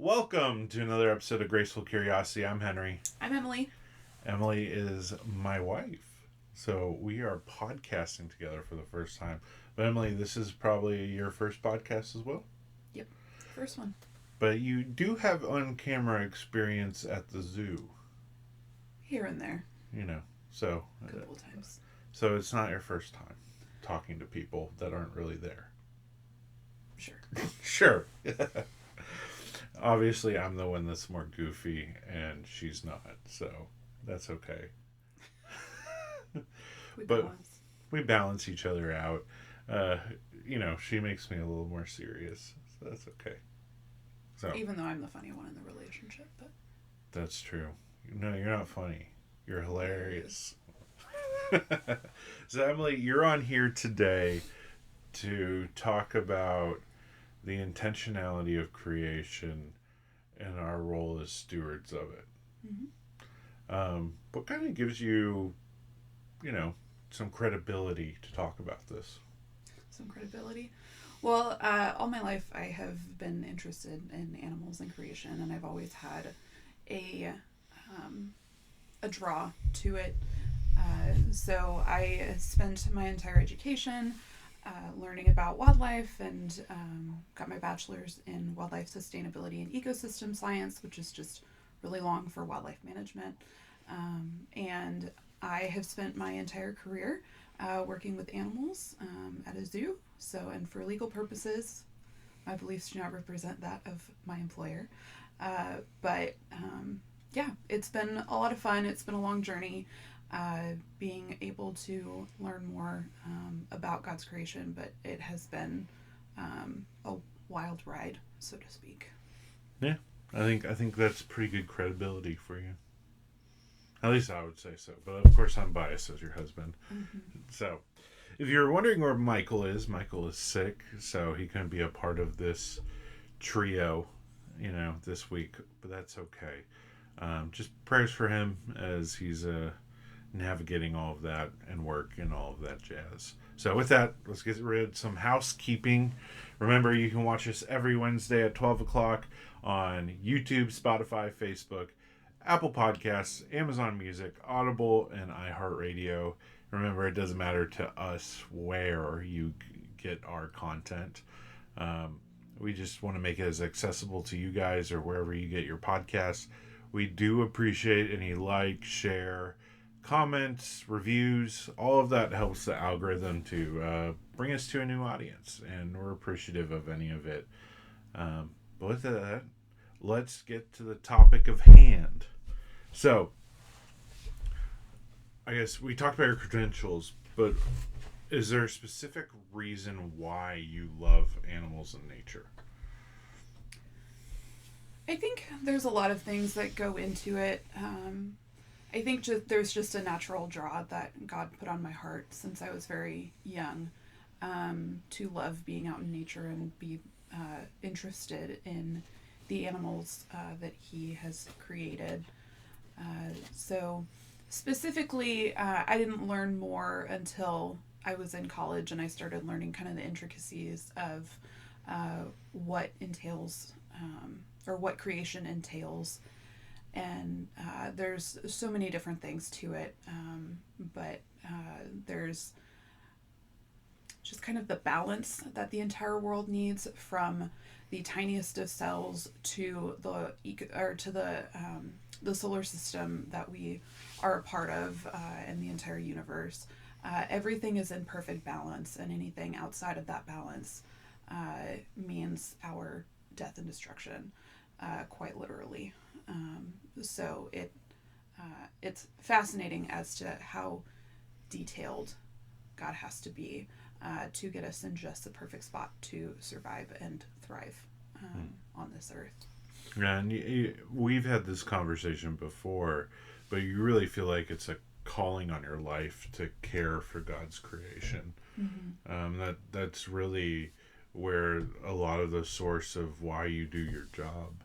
Welcome to another episode of Graceful Curiosity. I'm Henry. I'm Emily. Emily is my wife. So we are podcasting together for the first time. But Emily, this is probably your first podcast as well? Yep, first one. But you do have on-camera experience at the zoo. Here and there. So... A couple times. So it's not your first time talking to people that aren't really there. Sure. Sure. Obviously, I'm the one that's more goofy, and she's not, so that's okay. We balance each other out. She makes me a little more serious, so that's okay. So even though I'm the funny one in the relationship, but that's true. No, you're not funny. You're hilarious. So Emily, you're on here today to talk about the intentionality of creation and our role as stewards of it. Mm-hmm. What kind of gives you, some credibility to talk about this? Some credibility? Well, all my life I have been interested in animals and creation, and I've always had a draw to it. So I spent my entire education learning about wildlife and got my bachelor's in wildlife sustainability and ecosystem science, which is just really long for wildlife management. And I have spent my entire career working with animals at a zoo. So, and for legal purposes, my beliefs do not represent that of my employer. But it's been a lot of fun. It's been a long journey. Being able to learn more about God's creation, but it has been a wild ride, so to speak. Yeah, I think that's pretty good credibility for you. At least I would say so. But of course, I'm biased as your husband. Mm-hmm. So, if you're wondering where Michael is sick, so he couldn't be a part of this trio, this week. But that's okay. Just prayers for him as he's navigating all of that and work and all of that jazz. So with that, let's get rid of some housekeeping. Remember, you can watch us every Wednesday at 12 o'clock on YouTube, Spotify, Facebook, Apple Podcasts, Amazon Music, Audible, and iHeartRadio. Remember, it doesn't matter to us where you get our content. We just want to make it as accessible to you guys or wherever you get your podcasts. We do appreciate any share, comments, reviews. All of that helps the algorithm to bring us to a new audience, and we're appreciative of any of it. But with that, let's get to the topic of hand. So, I guess we talked about your credentials, but is there a specific reason why you love animals and nature? I think there's a lot of things that go into it. I think there's just a natural draw that God put on my heart since I was very young to love being out in nature and be interested in the animals that He has created. So specifically, I didn't learn more until I was in college and I started learning kind of the intricacies of what entails or what creation entails. And there's so many different things to it, but there's just kind of the balance that the entire world needs, from the tiniest of cells to the solar system that we are a part of, and the entire universe. Everything is in perfect balance, and anything outside of that balance means our death and destruction, quite literally. So it's fascinating as to how detailed God has to be to get us in just the perfect spot to survive and thrive on this earth. Yeah, and we've had this conversation before, but you really feel like it's a calling on your life to care for God's creation. Mm-hmm. That's really where a lot of the source of why you do your job.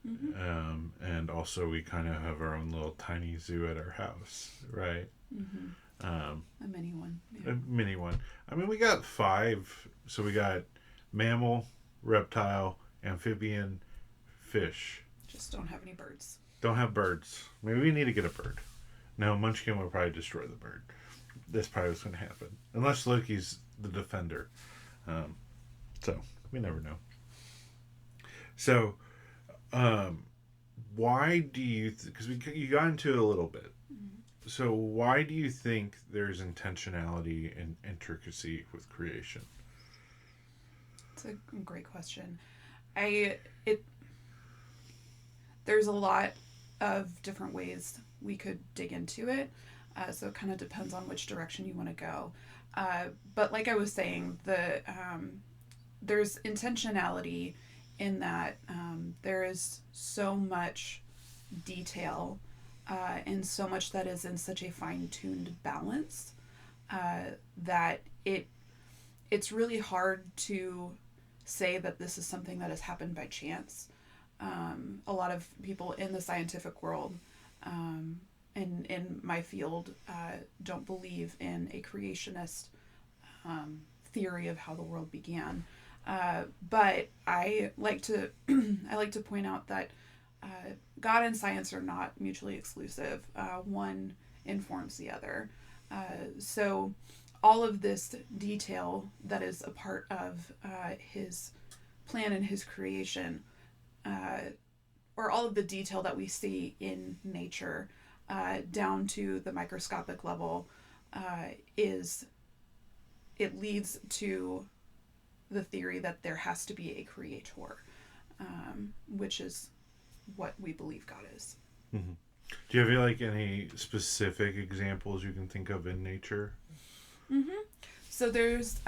Mm-hmm. And also we kind of have our own little tiny zoo at our house, right? Mm-hmm. A mini one. Yeah. A mini one. I mean, we got 5. So we got mammal, reptile, amphibian, fish. Just don't have any birds. Don't have birds. Maybe we need to get a bird. No, Munchkin will probably destroy the bird. That's probably what's going to happen. Unless Loki's the defender. So, we never know. So, why do you... Because you got into it a little bit. Mm-hmm. So, why do you think there's intentionality and intricacy with creation? It's a great question. There's a lot of different ways we could dig into it. So it kind of depends on which direction you want to go. But like I was saying, there's intentionality in that there is so much detail and so much that is in such a fine-tuned balance that it's really hard to say that this is something that has happened by chance. A lot of people in the scientific world in my field don't believe in a creationist theory of how the world began. But I like to point out that God and science are not mutually exclusive. One informs the other. So all of this detail that is a part of his plan and his creation, or all of the detail that we see in nature, down to the microscopic level, it leads to the theory that there has to be a creator, which is what we believe God is. Mm-hmm. Do you have like any specific examples you can think of in nature? Mm-hmm. So there's,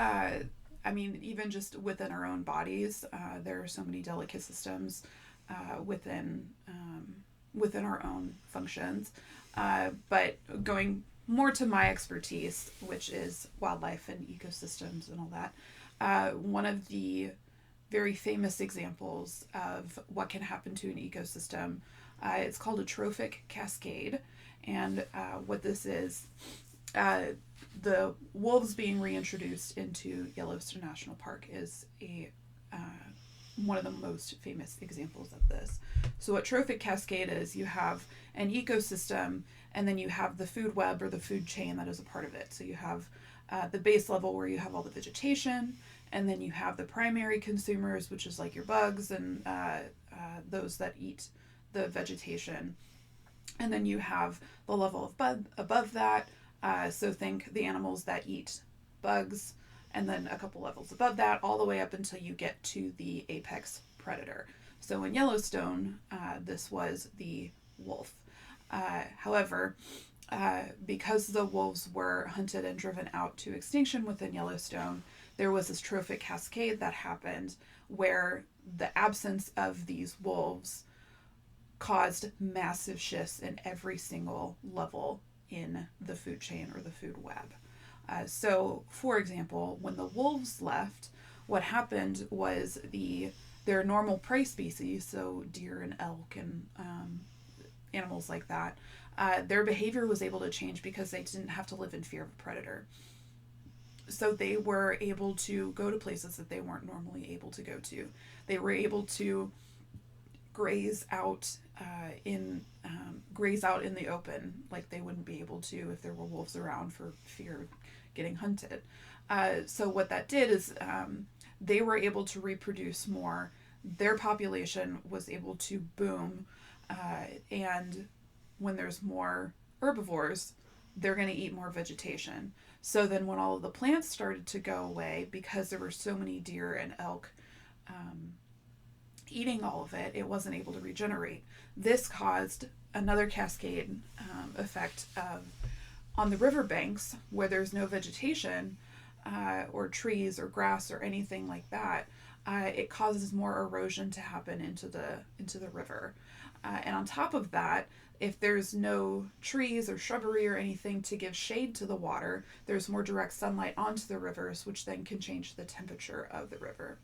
even just within our own bodies, there are so many delicate systems within our own functions. But going more to my expertise, which is wildlife and ecosystems and all that, one of the very famous examples of what can happen to an ecosystem, it's called a trophic cascade. And what this is, the wolves being reintroduced into Yellowstone National Park is one of the most famous examples of this. So what trophic cascade is, you have an ecosystem, and then you have the food web or the food chain that is a part of it. So you have the base level where you have all the vegetation, and then you have the primary consumers, which is like your bugs and those that eat the vegetation. And then you have the level of above that. So think the animals that eat bugs, and then a couple levels above that, all the way up until you get to the apex predator. So in Yellowstone, this was the wolf. However, because the wolves were hunted and driven out to extinction within Yellowstone, there was this trophic cascade that happened where the absence of these wolves caused massive shifts in every single level in the food chain or the food web. So, for example, when the wolves left, what happened was their normal prey species, so deer and elk and animals like that, their behavior was able to change because they didn't have to live in fear of a predator. So they were able to go to places that they weren't normally able to go to. They were able to graze out in the open like they wouldn't be able to if there were wolves around for fear of getting hunted. So what that did is they were able to reproduce more. Their population was able to boom, and when there's more herbivores, they're going to eat more vegetation. So then when all of the plants started to go away, because there were so many deer and elk eating all of it, it wasn't able to regenerate. This caused another cascade effect on the riverbanks where there's no vegetation or trees or grass or anything like that. It causes more erosion to happen into the river. And on top of that, if there's no trees or shrubbery or anything to give shade to the water, there's more direct sunlight onto the rivers, which then can change the temperature of the river.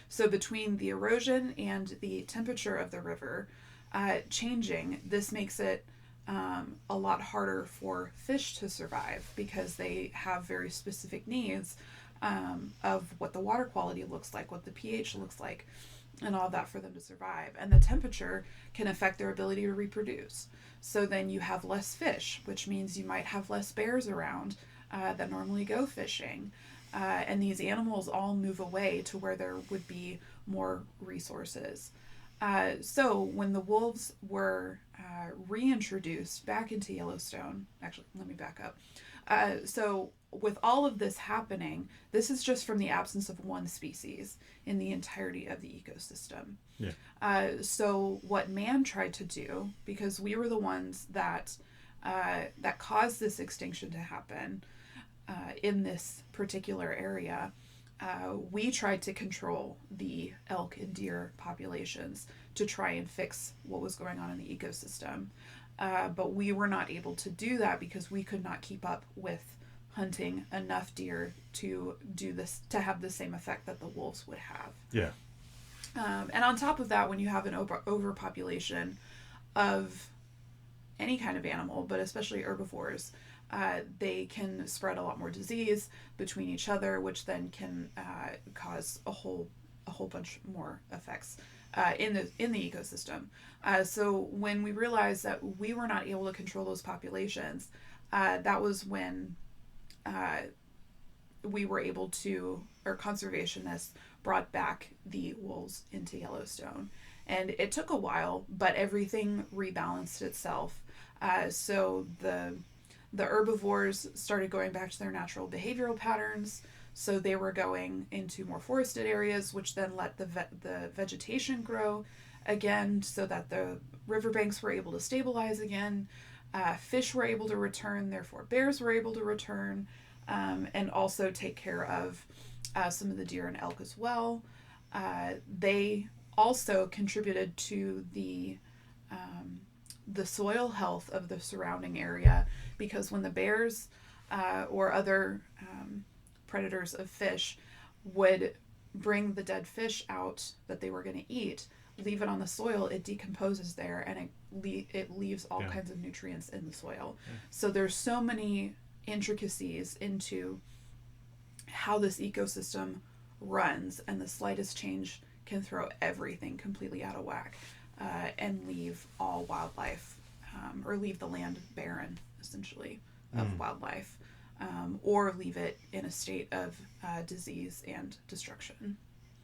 So between the erosion and the temperature of the river changing, this makes it a lot harder for fish to survive because they have very specific needs of what the water quality looks like, what the pH looks like. and all of that for them to survive. And the temperature can affect their ability to reproduce. So then you have less fish, which means you might have less bears around that normally go fishing. And these animals all move away to where there would be more resources. So when the wolves were reintroduced back into Yellowstone, actually, let me back up. So with all of this happening, this is just from the absence of one species in the entirety of the ecosystem. Yeah. So what man tried to do, because we were the ones that caused this extinction to happen in this particular area, we tried to control the elk and deer populations to try and fix what was going on in the ecosystem. But we were not able to do that because we could not keep up with hunting enough deer to do this, to have the same effect that the wolves would have. Yeah. And on top of that, when you have an overpopulation of any kind of animal, but especially herbivores, they can spread a lot more disease between each other, which then can cause a whole bunch more effects in the ecosystem. So when we realized that we were not able to control those populations, that was when we were able to, or conservationists brought back the wolves into Yellowstone. And it took a while, but everything rebalanced itself. So the herbivores started going back to their natural behavioral patterns. So they were going into more forested areas, which then let the vegetation grow again, so that the riverbanks were able to stabilize again. Fish were able to return, therefore bears were able to return, and also take care of some of the deer and elk as well. They also contributed to the soil health of the surrounding area, because when the bears or other predators of fish would bring the dead fish out that they were going to eat, leave it on the soil, it decomposes there, and it leaves all kinds of nutrients in the soil. So there's so many intricacies into how this ecosystem runs, and the slightest change can throw everything completely out of whack and leave all wildlife, or leave the land barren, essentially, of wildlife, or leave it in a state of disease and destruction.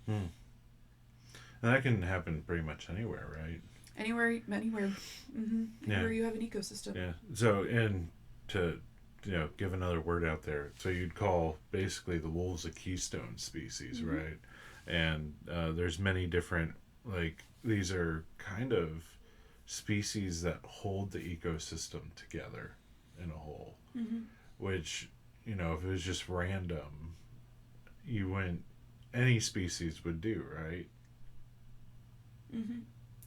And that can happen pretty much anywhere, right? Anywhere. Mm-hmm. Anywhere you have an ecosystem. Yeah. So, and to give another word out there, so you'd call basically the wolves a keystone species, right? And there's many different, like, these are kind of species that hold the ecosystem together in a whole, which, if it was just random, any species would do, right?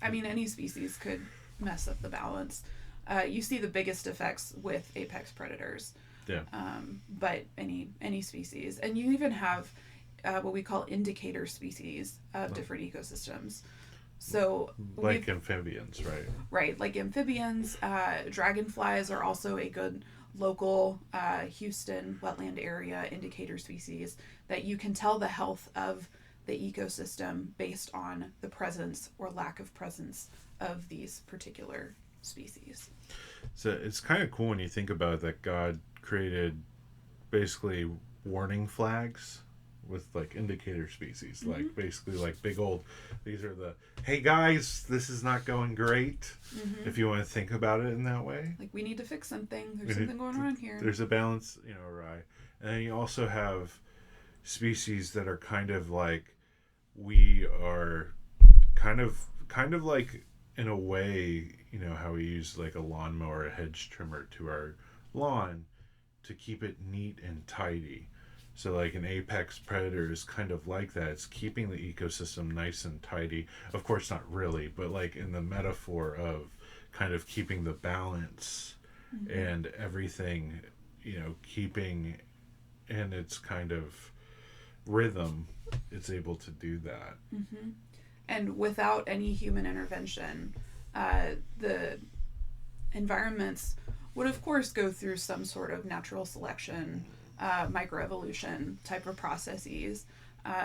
I mean, any species could mess up the balance. You see the biggest effects with apex predators. Yeah. But any species. And you even have what we call indicator species of different ecosystems. So like amphibians, right? Right, like amphibians. Dragonflies are also a good local Houston wetland area indicator species that you can tell the health of the ecosystem based on the presence or lack of presence of these particular species. So it's kind of cool when you think about that God created basically warning flags with like indicator species, like basically like big old, these are the, hey guys, this is not going great, if you want to think about it in that way. Like, we need to fix something. There's something going on here. There's a balance, right? And then you also have species that are kind of like, we are kind of like, in a way, how we use like a lawnmower, a hedge trimmer to our lawn to keep it neat and tidy. So like an apex predator is kind of like that. It's keeping the ecosystem nice and tidy. Of course, not really, but like in the metaphor of kind of keeping the balance and everything, keeping in its kind of rhythm, it's able to do that. And without any human intervention, the environments would of course go through some sort of natural selection, microevolution type of processes,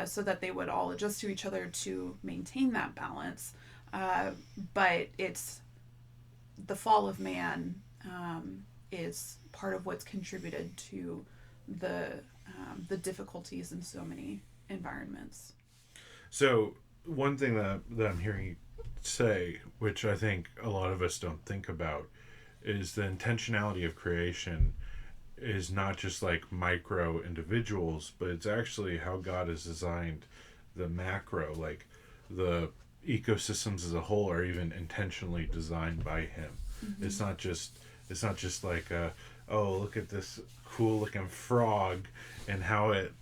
so that they would all adjust to each other to maintain that balance. But it's the fall of man is part of what's contributed to the difficulties in so many environments. So one thing that I'm hearing you say, which I think a lot of us don't think about, is the intentionality of creation is not just like micro individuals, but it's actually how God has designed the macro, like the ecosystems as a whole are even intentionally designed by him. Mm-hmm. It's not just like oh, look at this cool looking frog and how it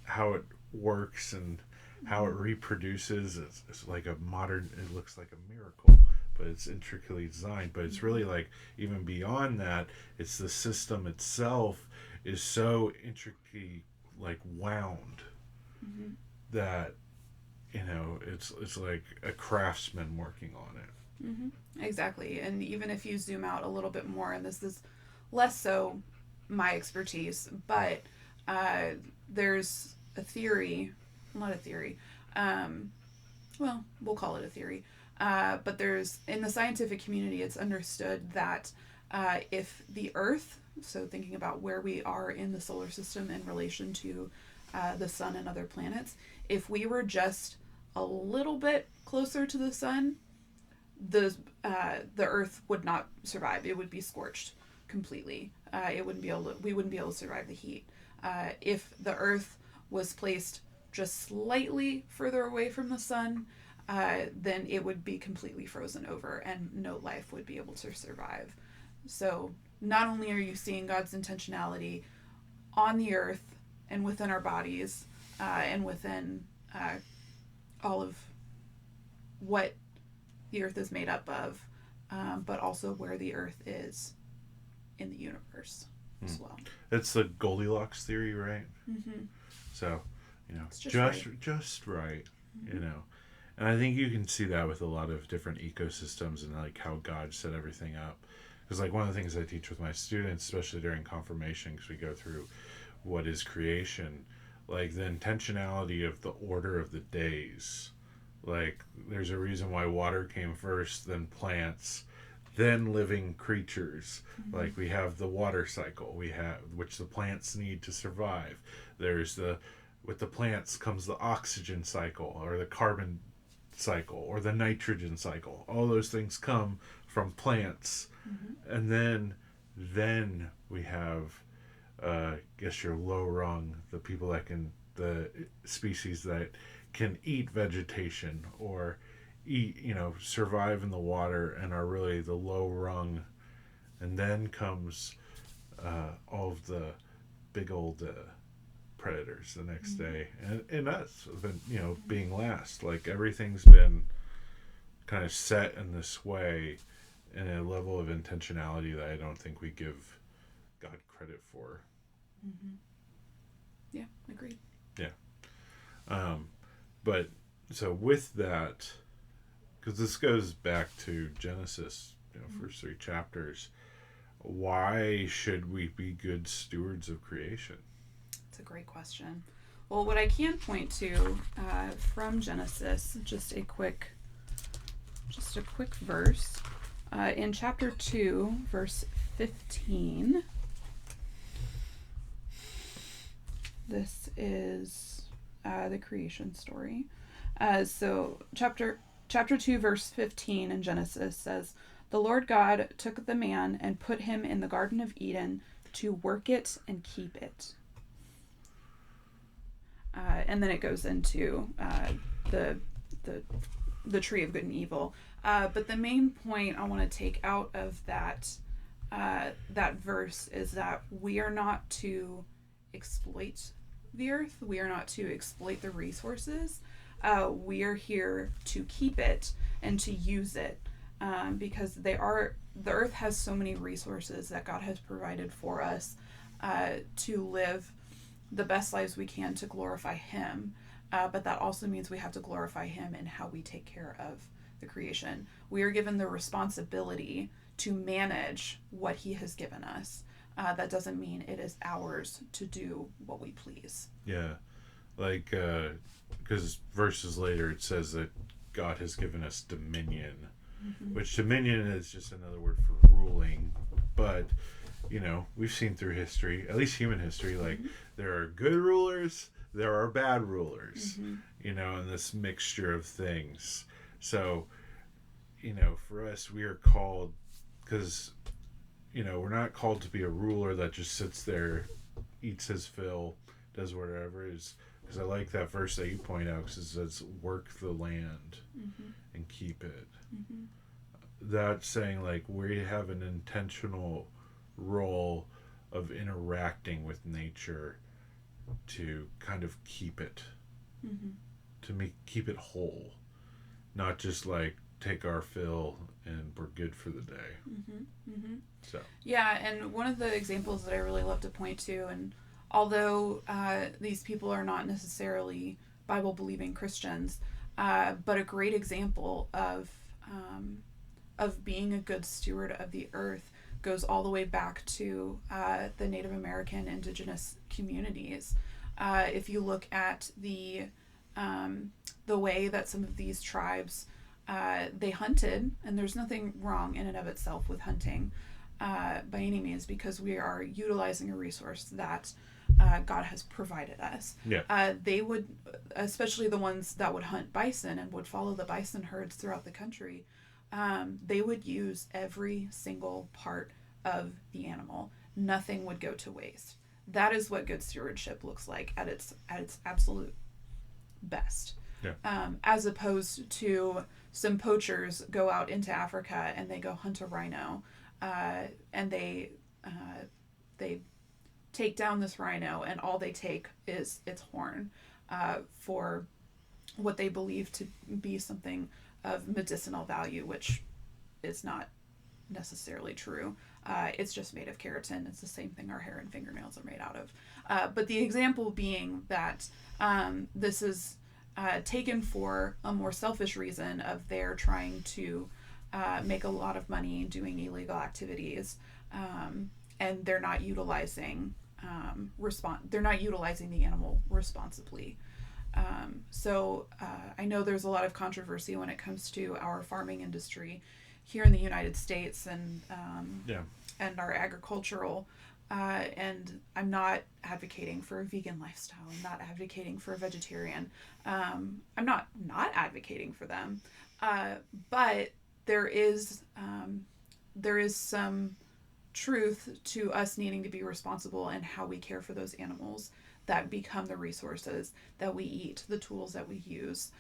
works and how it reproduces. It's like a modern, it looks like a miracle, but it's intricately designed. But it's really like even beyond that, it's the system itself is so intricately like wound that it's like a craftsman working on it. Exactly. And even if you zoom out a little bit more, and this is less so my expertise, but there's a theory, not a theory, well, we'll call it a theory, but there's, in the scientific community, it's understood that if the Earth, so thinking about where we are in the solar system in relation to the sun and other planets, if we were just a little bit closer to the sun, the Earth would not survive. It would be scorched completely. We wouldn't be able to survive the heat. If the Earth was placed just slightly further away from the sun, then it would be completely frozen over and no life would be able to survive. So not only are you seeing God's intentionality on the earth and within our bodies and within all of what the earth is made up of, but also where the earth is in the universe as well. It's the Goldilocks theory, right? Mm-hmm. So, just right, Mm-hmm. And I think you can see that with a lot of different ecosystems and like how God set everything up. Because like one of the things I teach with my students, especially during confirmation, because we go through what is creation, like the intentionality of the order of the days. Like there's a reason why water came first, then plants, then living creatures. Mm-hmm. Like we have the water cycle, which the plants need to survive. With the plants comes the oxygen cycle or the carbon cycle or the nitrogen cycle. All those things come from plants. Mm-hmm. And then we have guess your low rung, the species that can eat vegetation or survive in the water and are really the low rung. And then comes all of the big old predators the next day, and us being last. Like everything's been kind of set in this way in a level of intentionality that I don't think we give God credit for. Mm-hmm. Yeah, agreed. Yeah. But so with that, because this goes back to Genesis, first 3 chapters, why should we be good stewards of creation? It's a great question. Well, what I can point to from Genesis, just a quick verse, in chapter 2, verse 15. This is the creation story. So chapter 2, verse 15 in Genesis says, "The Lord God took the man and put him in the Garden of Eden to work it and keep it." And then it goes into the tree of good and evil. But the main point I want to take out of that verse is that we are not to exploit the earth. We are not to exploit the resources. We are here to keep it and to use it, because the earth has so many resources that God has provided for us to live the best lives we can to glorify Him. But that also means we have to glorify Him in how we take care of the creation. We are given the responsibility to manage what He has given us. That doesn't mean it is ours to do what we please. Yeah. Like, because verses later it says that God has given us dominion, which dominion is just another word for ruling. But, we've seen through history, at least human history, like, there are good rulers, there are bad rulers, and this mixture of things. So, for us, we are called, because, we're not called to be a ruler that just sits there, eats his fill, does whatever it is. Because I like that verse that you point out, because it says, work the land and keep it. That's saying, like, we have an intentional role of interacting with nature to kind of keep it, to keep it whole, not just like take our fill and we're good for the day. So yeah, and one of the examples that I really love to point to, and although these people are not necessarily Bible believing Christians, but a great example of being a good steward of the earth goes all the way back to the Native American indigenous communities. If you look at the way that some of these tribes they hunted, and there's nothing wrong in and of itself with hunting by any means, because we are utilizing a resource that God has provided us. Yeah. They would, especially the ones that would hunt bison and would follow the bison herds throughout the country, they would use every single part of the animal. Nothing would go to waste. That is what good stewardship looks like at its absolute best. Yeah. As opposed to some poachers go out into Africa and they go hunt a rhino, and they take down this rhino, and all they take is its horn for what they believe to be something of medicinal value, which is not necessarily true. It's just made of keratin. It's the same thing our hair and fingernails are made out of. But the example being that this is taken for a more selfish reason of they're trying to make a lot of money doing illegal activities, and they're not utilizing they're not utilizing the animal responsibly. So I know there's a lot of controversy when it comes to our farming industry here in the United States, and our agricultural. And I'm not advocating for a vegan lifestyle. I'm not advocating for a vegetarian. I'm not advocating for them. But there is some truth to us needing to be responsible in how we care for those animals that become the resources that we eat, the tools that we use,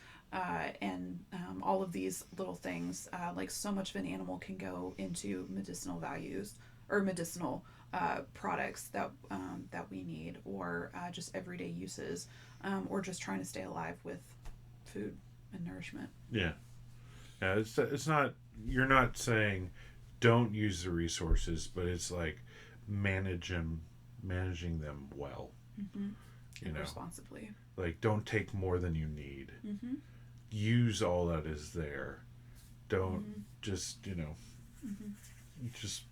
and all of these little things. Like, so much of an animal can go into medicinal values or medicinal products that we need, or just everyday uses, or just trying to stay alive with food and nourishment. Yeah. It's not, you're not saying don't use the resources, but it's like managing them well. Responsibly. Like, don't take more than you need. Use all that is there. Don't just, just,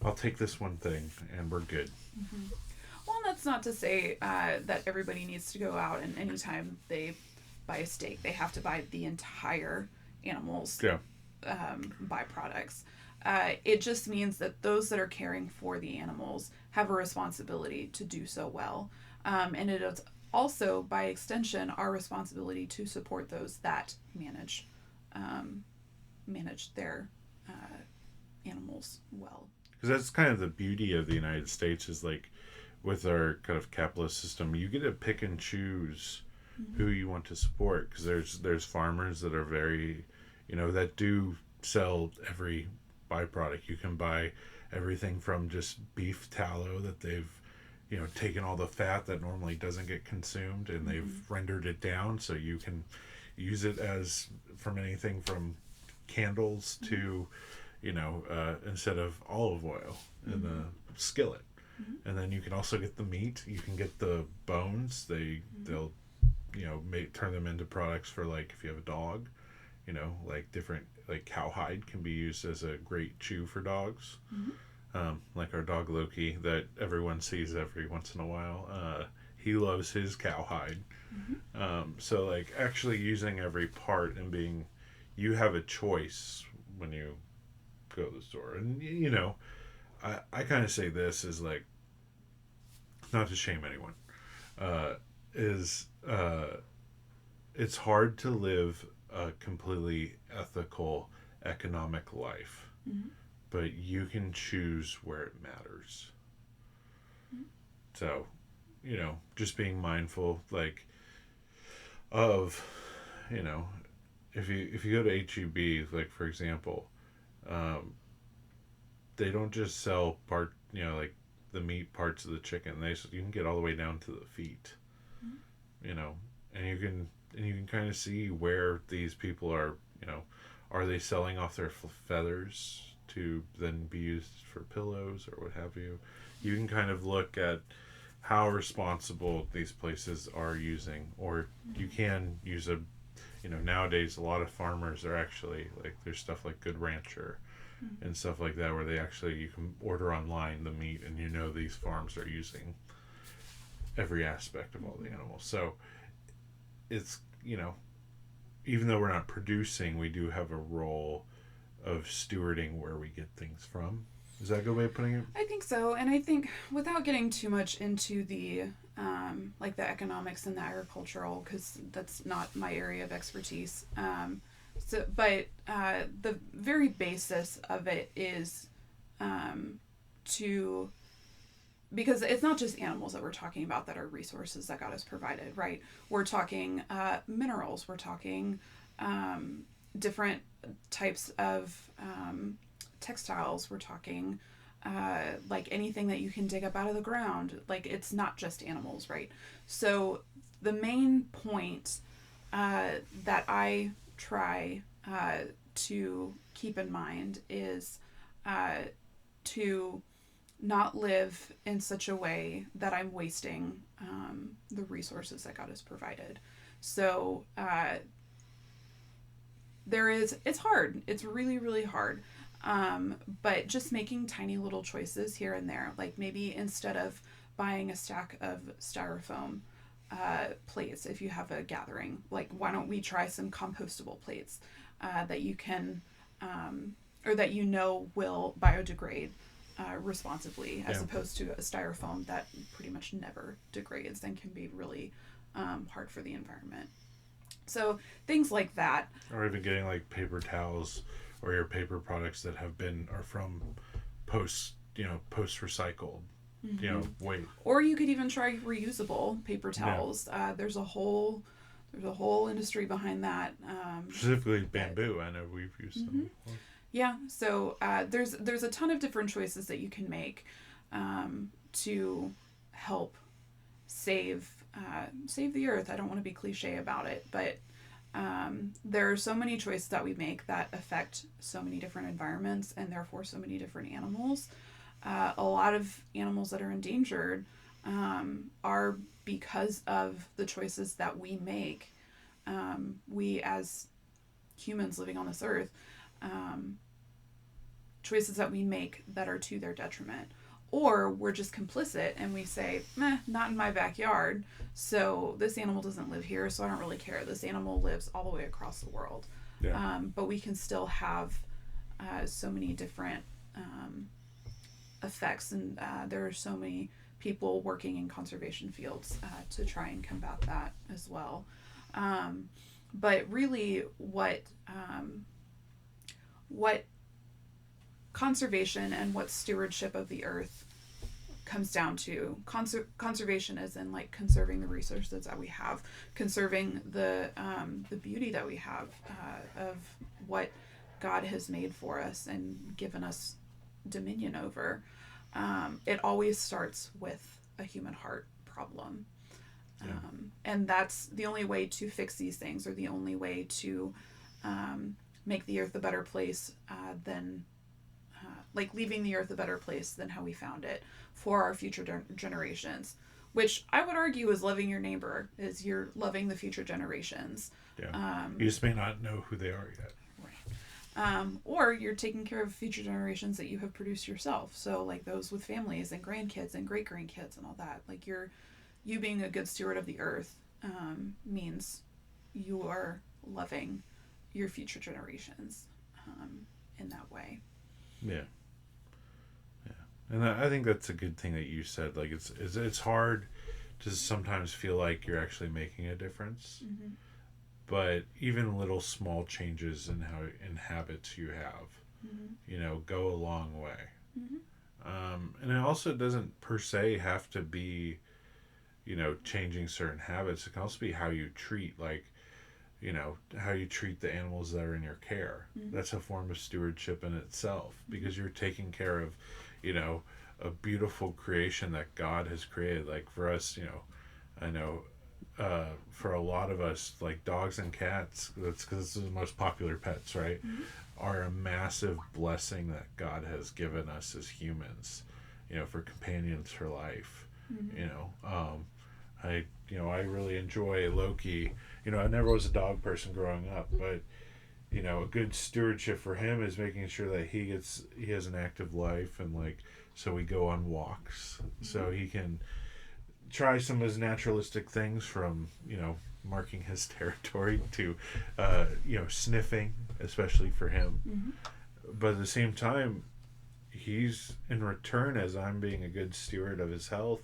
I'll take this one thing and we're good. Well, that's not to say that everybody needs to go out and anytime they buy a steak, they have to buy the entire animal's byproducts. It just means that those that are caring for the animals have a responsibility to do so well. And it is also, by extension, our responsibility to support those that manage their animals well. Because that's kind of the beauty of the United States, is like, with our kind of capitalist system, you get to pick and choose who you want to support. Because there's farmers that are very, that do sell every byproduct. You can buy everything from just beef tallow that they've taken all the fat that normally doesn't get consumed, and they've rendered it down so you can use it as from anything from candles to instead of olive oil in the skillet. And then you can also get the meat, you can get the bones. They'll turn them into products for, like, if you have a dog, like different, like cowhide can be used as a great chew for dogs. Like our dog Loki that everyone sees every once in a while. he loves his cowhide. So like actually using every part and being, you have a choice when you go to the store. And you know, I kind of say this is like, not to shame anyone, is it's hard to live a completely ethical economic life, but you can choose where it matters. So, you know, just being mindful, like, of, you know, if you go to HEB, like for example, um, they don't just sell part, you know, like the meat parts of the chicken. You can get all the way down to the feet, you know, and you can kind of see where these people are, you know, are they selling off their feathers to then be used for pillows or what have you. You can kind of look at how responsible these places are using, or you can use a, you know, nowadays a lot of farmers are actually like, there's stuff like Good Rancher and stuff like that where they actually, you can order online the meat and you know these farms are using every aspect of all the animals. So it's, you know, even though we're not producing, we do have a role of stewarding where we get things from. Is that a good way of putting it? I think so. And I think without getting too much into the like the economics and the agricultural, because that's not my area of expertise. But the very basis of it is to, because it's not just animals that we're talking about that are resources that God has provided, right? We're talking minerals. We're talking different types of textiles. We're talking like anything that you can dig up out of the ground. Like, it's not just animals, right? So the main point that I try to keep in mind is to not live in such a way that I'm wasting the resources that God has provided. So it's hard. It's really, really hard. But just making tiny little choices here and there, like maybe instead of buying a stack of styrofoam plates, if you have a gathering, like why don't we try some compostable plates that you can, or that you know will biodegrade responsibly, as opposed to a styrofoam that pretty much never degrades and can be really hard for the environment. So things like that. Or even getting like paper towels or your paper products that are from post recycled, you know, weight. Or you could even try reusable paper towels. Yeah. There's a whole industry behind that. Specifically bamboo. I know we've used them before. Yeah. So there's a ton of different choices that you can make to help save the earth. I don't want to be cliche about it, but there are so many choices that we make that affect so many different environments and therefore so many different animals. A lot of animals that are endangered are because of the choices that we make. We as humans living on this earth, choices that we make that are to their detriment. Or we're just complicit and we say, not in my backyard, so this animal doesn't live here, so I don't really care. This animal lives all the way across the world. Yeah. But we can still have so many different effects, and there are so many people working in conservation fields to try and combat that as well. But really what conservation and what stewardship of the earth comes down to, conservation is in like conserving the resources that we have, conserving the beauty that we have of what God has made for us and given us dominion over. It always starts with a human heart problem. Yeah. And that's the only way to fix these things, or the only way to make the earth a better place than like leaving the earth a better place than how we found it for our future generations, which I would argue is loving your neighbor, is you're loving the future generations. Yeah. You just may not know who they are yet. Right. Or you're taking care of future generations that you have produced yourself. So like those with families and grandkids and great grandkids and all that, like you're you being a good steward of the earth means you are loving your future generations in that way. Yeah. And I think that's a good thing that you said. Like it's hard to sometimes feel like you're actually making a difference, Mm-hmm. but even little small changes in habits you have, Mm-hmm. go a long way. Mm-hmm. And it also doesn't per se have to be, changing certain habits. It can also be how you treat, like, how you treat the animals that are in your care. Mm-hmm. That's a form of stewardship in itself, because you're taking care of, you know, a beautiful creation that God has created. Like for us, I know for a lot of us, like dogs and cats, that's because it's the most popular pets, right? Mm-hmm. Are a massive blessing that God has given us as humans, for companions for life. Mm-hmm. I really enjoy Loki. I never was a dog person growing up, but a good stewardship for him is making sure that he has an active life, and like, so we go on walks so he can try some of his naturalistic things, from marking his territory to sniffing, especially for him. Mm-hmm. But at the same time, he's in return, as I'm being a good steward of his health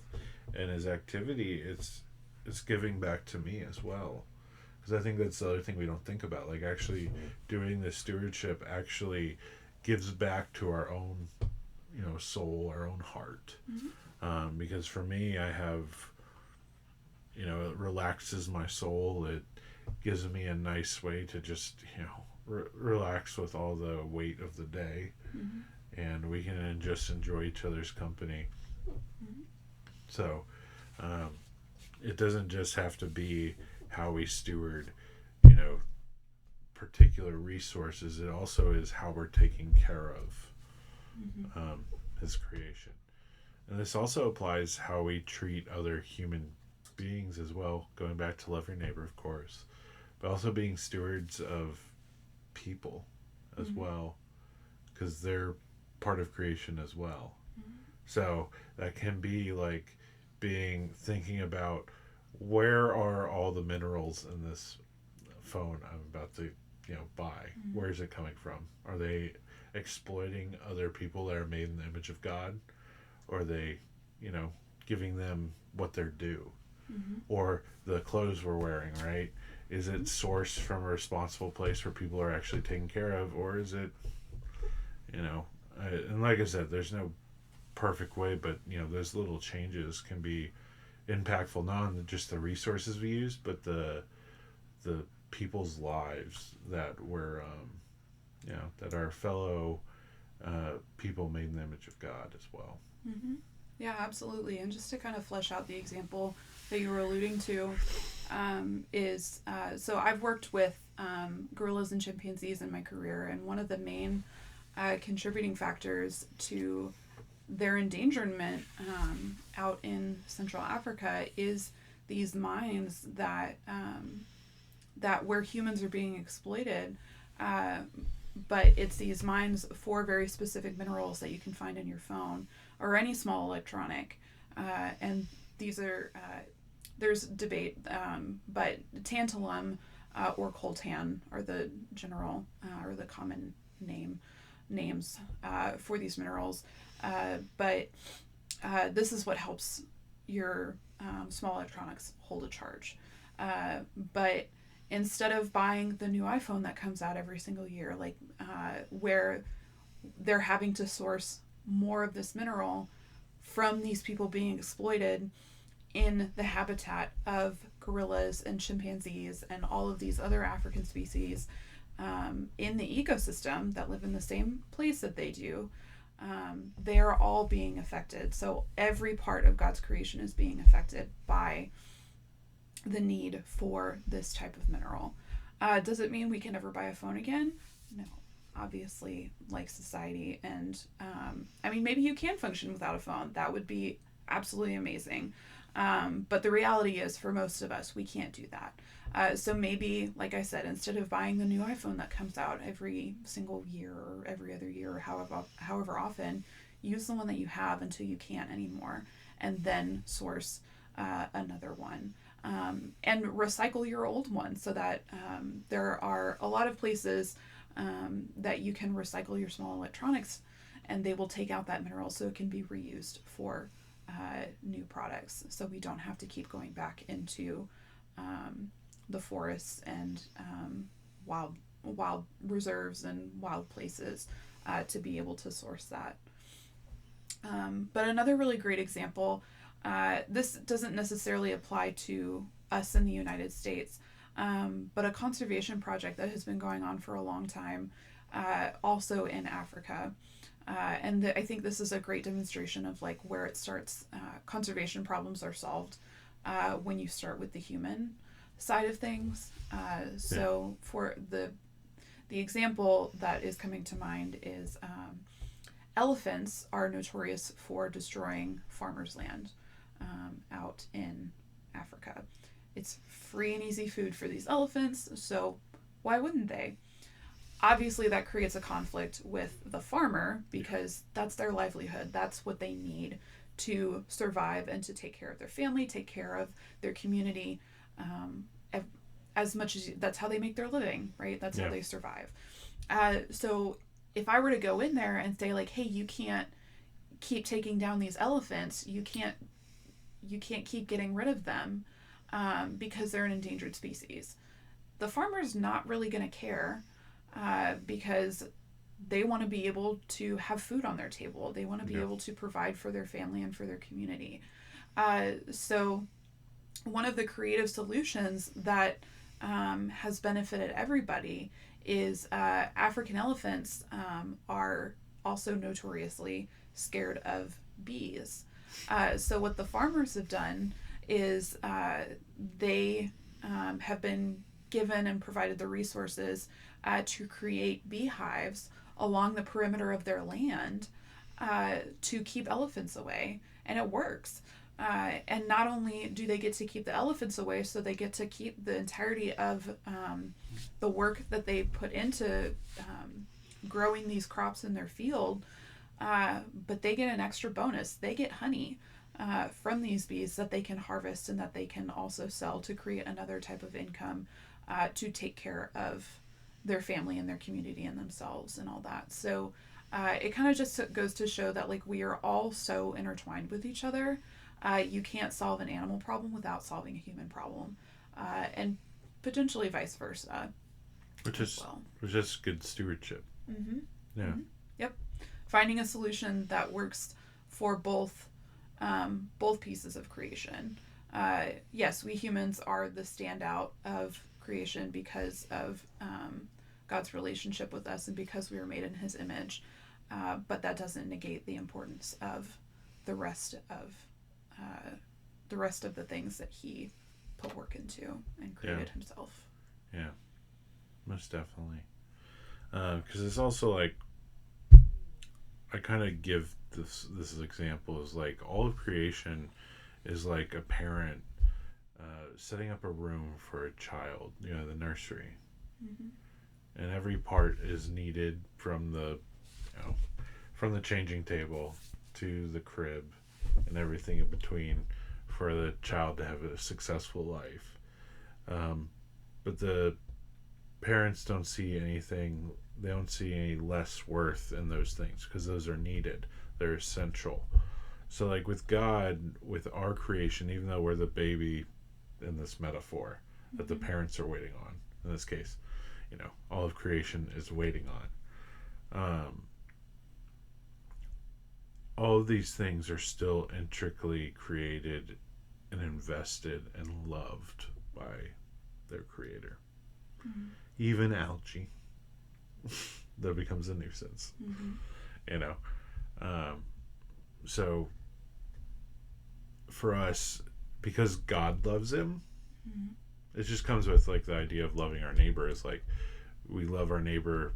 and his activity, it's giving back to me as well. Because I think that's the other thing we don't think about. Like, actually doing this stewardship actually gives back to our own soul, our own heart. Because for me, I have it relaxes my soul. It gives me a nice way to just relax with all the weight of the day. And we can just enjoy each other's company. So it doesn't just have to be how we steward particular resources. It also is how we're taking care of his creation. And this also applies how we treat other human beings as well, going back to love your neighbor, of course, but also being stewards of people as well, because they're part of creation as well. So that can be like thinking about, where are all the minerals in this phone I'm about to buy? Where is it coming from? Are they exploiting other people that are made in the image of God? Or are they giving them what they're due? Or the clothes we're wearing, right? Is it sourced from a responsible place where people are actually taken care of? Or is it and like I said, there's no perfect way, but those little changes can be impactful, not on just the resources we use, but the people's lives that we're that are fellow people made in the image of God as well. Yeah, absolutely. And just to kind of flesh out the example that you were alluding to, is so I've worked with gorillas and chimpanzees in my career, and one of the main contributing factors to their endangerment out in Central Africa is these mines that where humans are being exploited, but it's these mines for very specific minerals that you can find in your phone or any small electronic, and these are there's debate, but tantalum or coltan are the general or the common names for these minerals. But this is what helps your small electronics hold a charge. But instead of buying the new iPhone that comes out every single year, like where they're having to source more of this mineral from these people being exploited in the habitat of gorillas and chimpanzees and all of these other African species in the ecosystem that live in the same place that they do, they are all being affected. So every part of God's creation is being affected by the need for this type of mineral. Does it mean we can never buy a phone again? No. Obviously, like society, and I mean, maybe you can function without a phone. That would be absolutely amazing. But the reality is, for most of us, we can't do that. So maybe, like I said, instead of buying the new iPhone that comes out every single year or every other year or however often, use the one that you have until you can't anymore, and then source another one. And recycle your old one so that there are a lot of places that you can recycle your small electronics, and they will take out that mineral so it can be reused for new products. So we don't have to keep going back into the forests and wild reserves and wild places to be able to source that. But another really great example, this doesn't necessarily apply to us in the United States, but a conservation project that has been going on for a long time, also in Africa. I think this is a great demonstration of like where it starts. Conservation problems are solved when you start with the human side of things. So for the example that is coming to mind is elephants are notorious for destroying farmers' land out in Africa. It's free and easy food for these elephants, so why wouldn't they? Obviously, that creates a conflict with the farmer because that's their livelihood. That's what they need to survive and to take care of their family, take care of their community. As much as that's how they make their living, right? That's how they survive. So if I were to go in there and say like, hey, you can't keep taking down these elephants, you can't keep getting rid of them because they're an endangered species. The farmer's not really going to care because they want to be able to have food on their table. They want to be able to provide for their family and for their community. So one of the creative solutions that has benefited everybody is African elephants are also notoriously scared of bees. So what the farmers have done is they have been given and provided the resources to create beehives along the perimeter of their land to keep elephants away, and it works. And not only do they get to keep the elephants away, so they get to keep the entirety of the work that they put into growing these crops in their field, but they get an extra bonus. They get honey from these bees that they can harvest and that they can also sell to create another type of income to take care of their family and their community and themselves and all that. So it kind of just goes to show that like we are all so intertwined with each other. You can't solve an animal problem without solving a human problem, and potentially vice versa. Which is good stewardship. Mm-hmm. Yeah. Mm-hmm. Yep. Finding a solution that works for both pieces of creation. Yes, we humans are the standout of creation because of God's relationship with us and because we were made in His image. But that doesn't negate the importance of the rest of the things that He put work into and created Himself. Yeah, most definitely. Because it's also like I kind of give this example is like all of creation is like a parent setting up a room for a child, the nursery. Mm-hmm. And every part is needed from the changing table to the crib and everything in between for the child to have a successful life. But the parents don't see anything, they don't see any less worth in those things because those are needed. They're essential. So like with God, with our creation, even though we're the baby in this metaphor that the parents are waiting on, in this case, all of creation is waiting on. All of these things are still intricately created and invested and loved by their creator. Mm-hmm. Even algae that becomes a nuisance. Mm-hmm. So for us, because God loves him, it just comes with like the idea of loving our neighbor is like we love our neighbor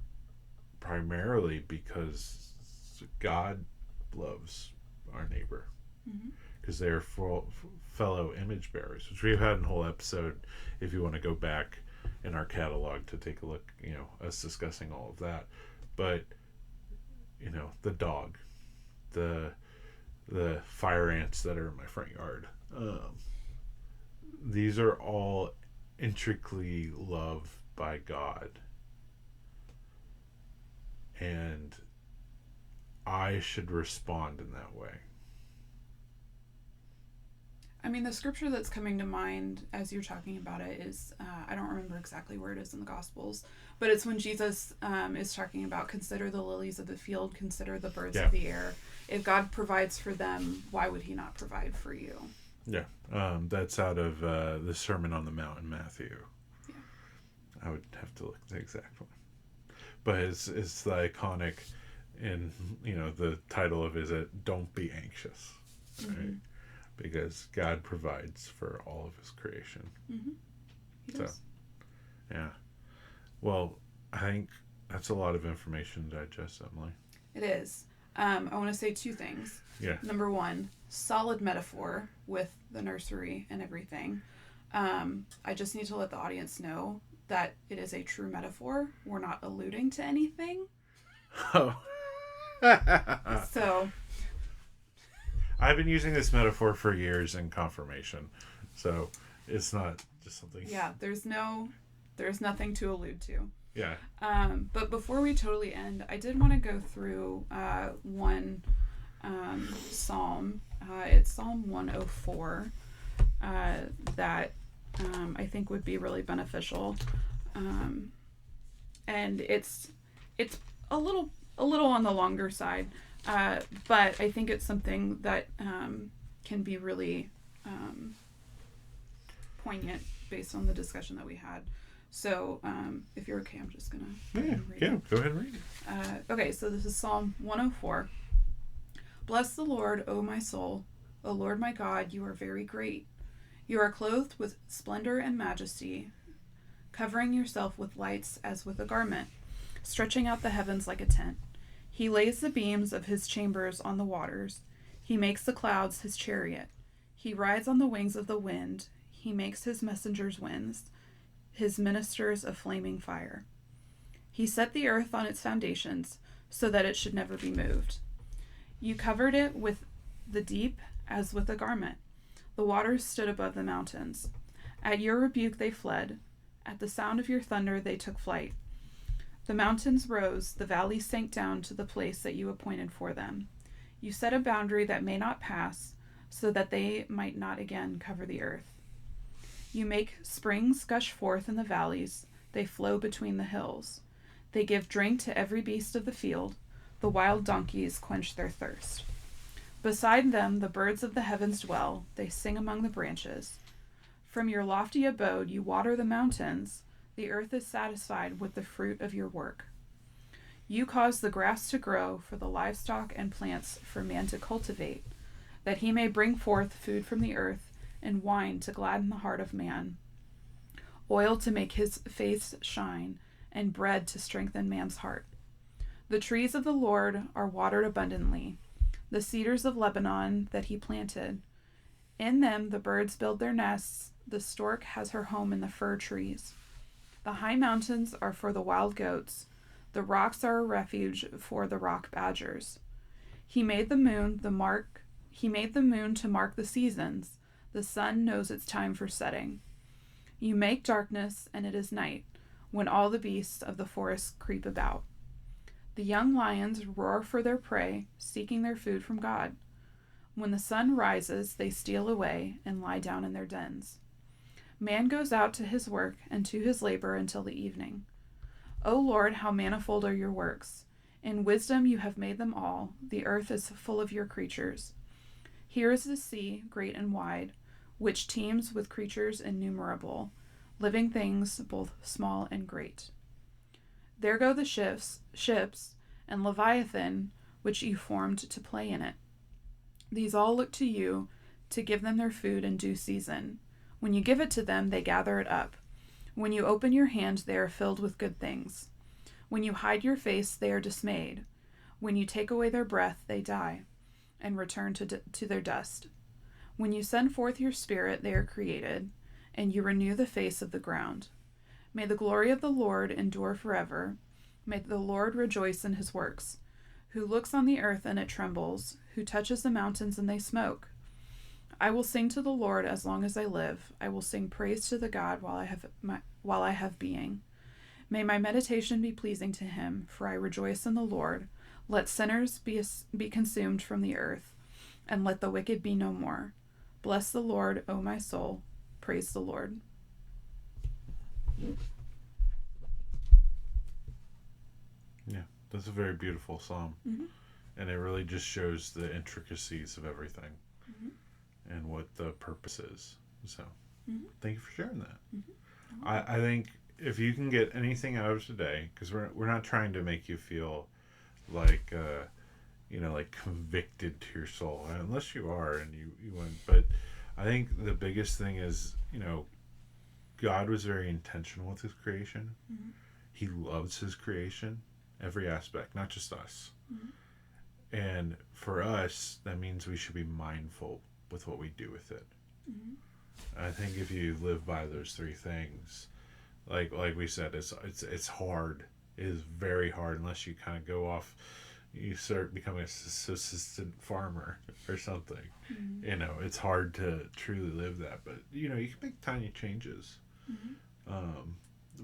primarily because God loves our neighbor because they're fellow image bearers, which we've had a whole episode if you want to go back in our catalog to take a look, us discussing all of that. But the dog, the fire ants that are in my front yard, Um, these are all intricately loved by God. And I should respond in that way. I mean, the scripture that's coming to mind as you're talking about it is, I don't remember exactly where it is in the Gospels, but it's when Jesus is talking about consider the lilies of the field, consider the birds of the air. If God provides for them, why would he not provide for you? Yeah. That's out of the Sermon on the Mount in Matthew. Yeah. I would have to look at the exact one. But it's the iconic, in, the title of it is Don't Be Anxious. Mm-hmm. Right? Because God provides for all of his creation. Mm-hmm. He does. So, yeah. Well, I think that's a lot of information to digest, Emily. It is. I want to say two things. Yeah. Number one, solid metaphor with the nursery and everything. I just need to let the audience know that it is a true metaphor. We're not alluding to anything. Oh. So... I've been using this metaphor for years in confirmation, so it's not just something. Yeah, there's nothing to allude to. Yeah. But before we totally end, I did want to go through one psalm. It's Psalm 104 that I think would be really beneficial, and it's a little on the longer side. But I think it's something that can be really poignant based on the discussion that we had. So if you're okay, I'm just going to read it. Go ahead and read it. Okay, so this is Psalm 104. Bless the Lord, O my soul. O Lord my God, you are very great. You are clothed with splendor and majesty, covering yourself with lights as with a garment, stretching out the heavens like a tent. He lays the beams of his chambers on the waters. He makes the clouds his chariot. He rides on the wings of the wind. He makes his messengers winds, his ministers a flaming fire. He set the earth on its foundations so that it should never be moved. You covered it with the deep as with a garment. The waters stood above the mountains. At your rebuke they fled. At the sound of your thunder they took flight. The mountains rose, the valleys sank down to the place that you appointed for them. You set a boundary that may not pass, so that they might not again cover the earth. You make springs gush forth in the valleys, they flow between the hills. They give drink to every beast of the field, the wild donkeys quench their thirst. Beside them the birds of the heavens dwell, they sing among the branches. From your lofty abode you water the mountains, the earth is satisfied with the fruit of your work. You cause the grass to grow for the livestock and plants for man to cultivate, that he may bring forth food from the earth and wine to gladden the heart of man, oil to make his face shine, and bread to strengthen man's heart. The trees of the Lord are watered abundantly, the cedars of Lebanon that he planted. In them the birds build their nests, the stork has her home in the fir trees. The high mountains are for the wild goats, the rocks are a refuge for the rock badgers. He made the moon to mark the seasons. The sun knows its time for setting. You make darkness, and it is night, when all the beasts of the forest creep about. The young lions roar for their prey, seeking their food from God. When the sun rises, they steal away and lie down in their dens. Man goes out to his work and to his labor until the evening. O Lord, how manifold are your works! In wisdom you have made them all. The earth is full of your creatures. Here is the sea, great and wide, which teems with creatures innumerable, living things both small and great. There go the ships, and Leviathan, which you formed to play in it. These all look to you to give them their food in due season. When you give it to them, they gather it up. When you open your hand, they are filled with good things. When you hide your face, they are dismayed. When you take away their breath, they die, and return to their dust. When you send forth your spirit, they are created, and you renew the face of the ground. May the glory of the Lord endure forever. May the Lord rejoice in his works, who looks on the earth and it trembles, who touches the mountains and they smoke. I will sing to the Lord as long as I live. I will sing praise to the God while I have being. May my meditation be pleasing to him, for I rejoice in the Lord. Let sinners be consumed from the earth, and let the wicked be no more. Bless the Lord, O my soul. Praise the Lord. Yeah, that's a very beautiful psalm. Mm-hmm. And it really just shows the intricacies of everything Mm-hmm. and what the purpose is. So, Mm-hmm. thank you for sharing that. Mm-hmm. I think if you can get anything out of today, because we're not trying to make you feel like like convicted to your soul, unless you are and you went. But I think the biggest thing is God was very intentional with his creation. Mm-hmm. He loves his creation, every aspect, not just us. Mm-hmm. And for us, that means we should be mindful with what we do with it. Mm-hmm. I think if you live by those three things, like we said, it's hard. It is very hard unless you kind of go off. You start becoming a subsistent farmer or something. Mm-hmm. It's hard to truly live that, but you can make tiny changes Mm-hmm.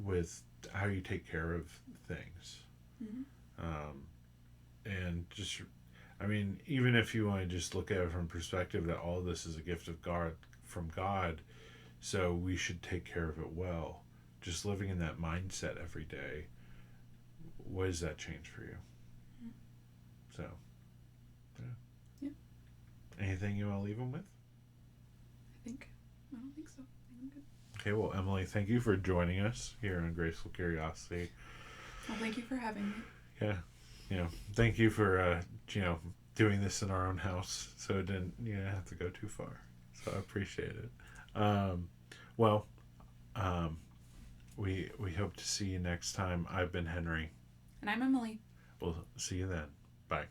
with how you take care of things. Mm-hmm. And just, I mean, even if you want to just look at it from perspective that all this is a gift of God, from God, so we should take care of it well. Just living in that mindset every day, what does that change for you? So, yeah. Anything you want to leave them with? I don't think so. I'm good. Okay, well, Emily, thank you for joining us here on Graceful Curiosity. Well, thank you for having me. Yeah, thank you for doing this in our own house, so it didn't have to go too far. So I appreciate it. Well, we hope to see you next time. I've been Henry. And I'm Emily. We'll see you then. Bye.